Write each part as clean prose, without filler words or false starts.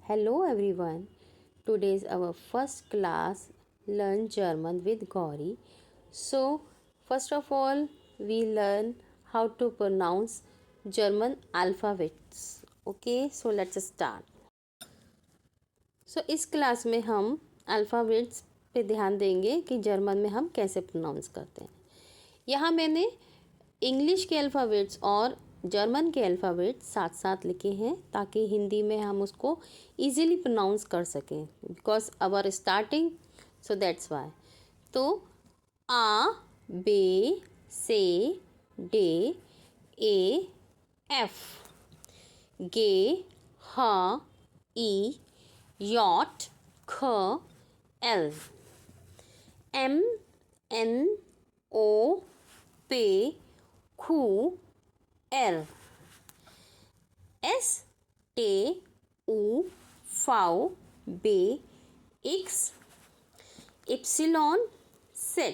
Hello everyone. Today is our first class Learn German with Gauri. So, first of all, we learn how to pronounce German alphabets. Okay, so let's start. इस class में हम alphabets पे ध्यान देंगे कि German में हम कैसे प्रोनाउंस करते हैं। यहाँ मैंने इंग्लिश के अल्फ़ाबेट्स और जर्मन के अल्फ़ाबेट साथ साथ लिखे हैं ताकि हिंदी में हम उसको इजीली प्रोनाउंस कर सकें because our starting, so that's why. तो आ, बे, से, डे, ए, एफ, गे, ह, ई, यॉट, ख, एल, एम, एन, ओ, पे, खू, R, S, T, U, V, B, X, Epsilon, Z.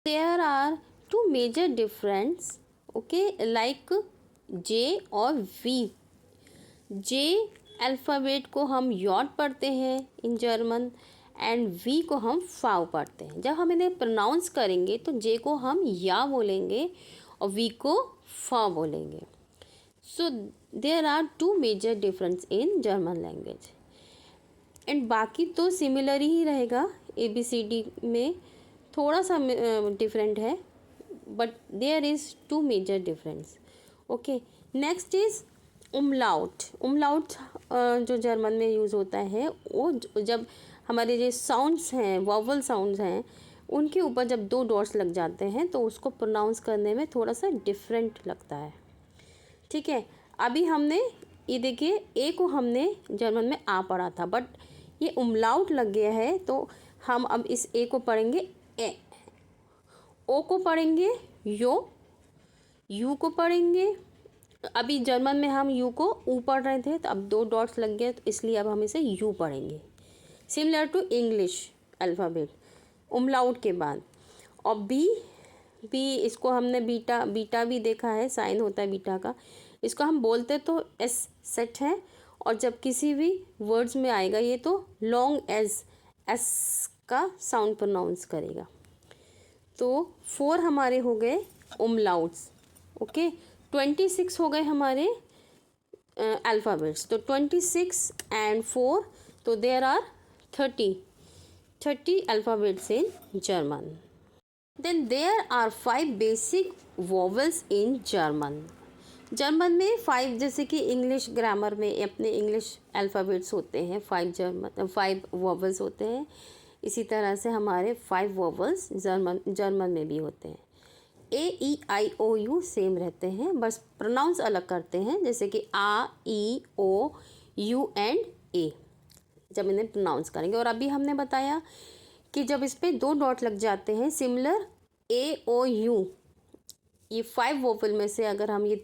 There are two major difference, okay, like J और V. J अल्फ़ाबेट को हम यॉट पढ़ते हैं इन जर्मन एंड V को हम फाव पढ़ते हैं। जब हम इन्हें प्रोनाउंस करेंगे तो J को हम या बोलेंगे और V को फा बोलेंगे। So there are two major difference in German language and बाकी तो सिमिलर ही रहेगा। ABCD में थोड़ा सा डिफरेंट है but there is two major difference. Okay, next is umlaut. Umlaut जो जर्मन में यूज़ होता है वो जब हमारे जो साउंड्स हैं, वॉवल साउंड्स हैं, उनके ऊपर जब दो डॉट्स लग जाते हैं तो उसको प्रोनाउंस करने में थोड़ा सा डिफरेंट लगता है। ठीक है, अभी हमने ये देखिए ए को हमने जर्मन में आ पढ़ा था बट ये उमलाउट लग गया है तो हम अब इस ए को पढ़ेंगे ए, ओ को पढ़ेंगे यो, यू को पढ़ेंगे। अभी जर्मन में हम यू को ऊ पढ़ रहे थे तो अब दो डॉट्स लग गए तो इसलिए अब हम इसे यू पढ़ेंगे। सिमिलर टू इंग्लिश अल्फ़ाबेट उमलाउट के बाद। और बी इसको हमने बीटा भी देखा है, साइन होता है बीटा का। इसको हम बोलते तो एस सेट है और जब किसी भी वर्ड्स में आएगा ये तो लॉन्ग एस का साउंड प्रोनाउंस करेगा। तो 4 हमारे हो गए उमलाउट्स। ओके, 26 हो गए हमारे अल्फ़ाबेट्स। तो 26 एंड 4 तो there are 30 alphabets in German. Then there are 5 basic vowels in German. German में 5 जैसे कि इंग्लिश ग्रामर में अपने इंग्लिश अल्फ़ाबेट्स होते हैं, 5 वॉवल्स होते हैं। इसी तरह से हमारे 5 वॉवल्स जर्मन में भी होते हैं। A, E, I, O, U same रहते हैं, बस प्रोनाउंस अलग करते हैं जैसे कि आ, ई, ओ, यू एंड ए जब इन्हें प्रोनाउंस करेंगे। और अभी हमने बताया कि जब इस पर 2 डॉट लग जाते हैं सिमिलर ए, ओ, यू, ये 5 वोवल में से अगर हम ये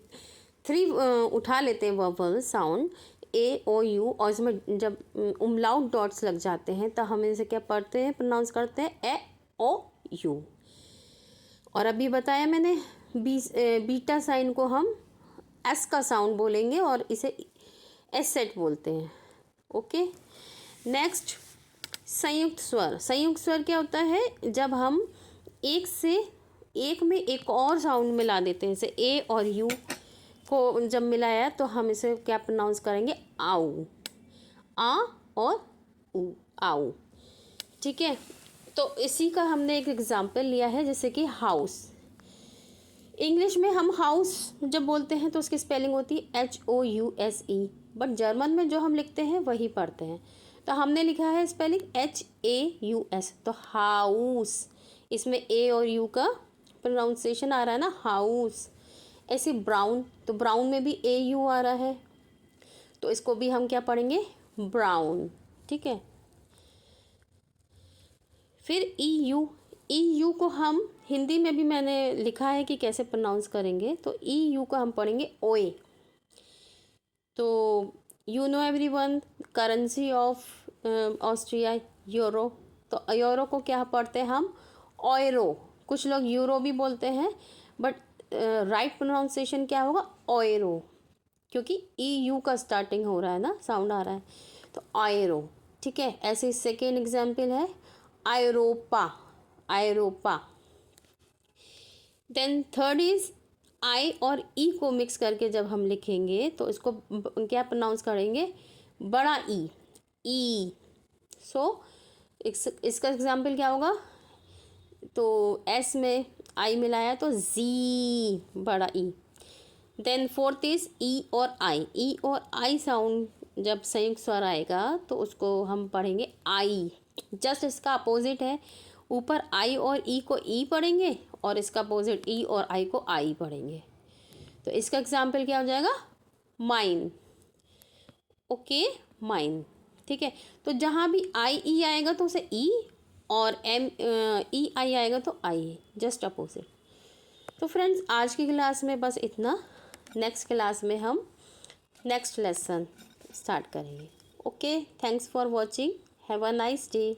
3 उठा लेते हैं vowel sound A, O, U और इसमें जब उमलाउट डॉट्स लग जाते हैं तो हम इसे क्या पढ़ते हैं, प्रोनाउंस करते हैं ए, ओ, यू। और अभी बताया मैंने बीटा साइन को हम एस का साउंड बोलेंगे और इसे एस सेट बोलते हैं। ओके, नेक्स्ट संयुक्त स्वर। संयुक्त स्वर क्या होता है, जब हम एक में एक और साउंड मिला देते हैं, जैसे ए और यू को जब मिलाया तो हम इसे क्या प्रोनाउंस करेंगे, आऊ, आ और ऊ, आऊ। ठीक है, तो इसी का हमने एक एग्जाम्पल लिया है जैसे कि हाउस। इंग्लिश में हम हाउस जब बोलते हैं तो उसकी स्पेलिंग होती है HOUSE बट जर्मन में जो हम लिखते हैं वही पढ़ते हैं। तो हमने लिखा है स्पेलिंग HAUS, तो हाउस, इसमें ए और यू का प्रोनाउंसिएशन आ रहा है ना, हाउस। ऐसे ब्राउन, तो ब्राउन में भी AU आ रहा है तो इसको भी हम क्या पढ़ेंगे, ब्राउन। ठीक है, फिर EU को हम हिंदी में भी मैंने लिखा है कि कैसे प्रोनाउंस करेंगे, तो EU को हम पढ़ेंगे ओए। तो you know everyone currency of Austria euro, तो यूरो को क्या पढ़ते हैं हम, ऑयरो। कुछ लोग यूरो भी बोलते हैं बट राइट प्रोनाउंसिएशन क्या होगा, ऑयरो। क्योंकि ई यू का स्टार्टिंग हो रहा है ना, साउंड आ रहा है, तो आयरो। ठीक है, ऐसे सेकेंड एग्जाम्पल है आयरोपा, आयरोपा। देन थर्ड इज आई और ई को मिक्स करके जब हम लिखेंगे तो इसको क्या प्रोनाउंस करेंगे, बड़ा ई। सो इसका एग्जाम्पल क्या होगा, तो एस में आई मिलाया तो जी, बड़ा ई। देन फोर्थ इज ई और आई साउंड जब संयुक्त स्वर आएगा तो उसको हम पढ़ेंगे आई। जस्ट इसका अपोजिट है, ऊपर आई और ई को ई पढ़ेंगे और इसका अपोजिट ई और आई को आई पढ़ेंगे। तो इसका एग्जाम्पल क्या हो जाएगा, माइन। Okay, mine. ठीक है, तो जहाँ भी आई ई आएगा तो उसे ई, और एम ई आई आएगा तो आई, जस्ट अपोजिट। तो फ्रेंड्स आज की क्लास में बस इतना। नेक्स्ट क्लास में हम नेक्स्ट लेसन स्टार्ट करेंगे। Okay, thanks for watching, have a nice day.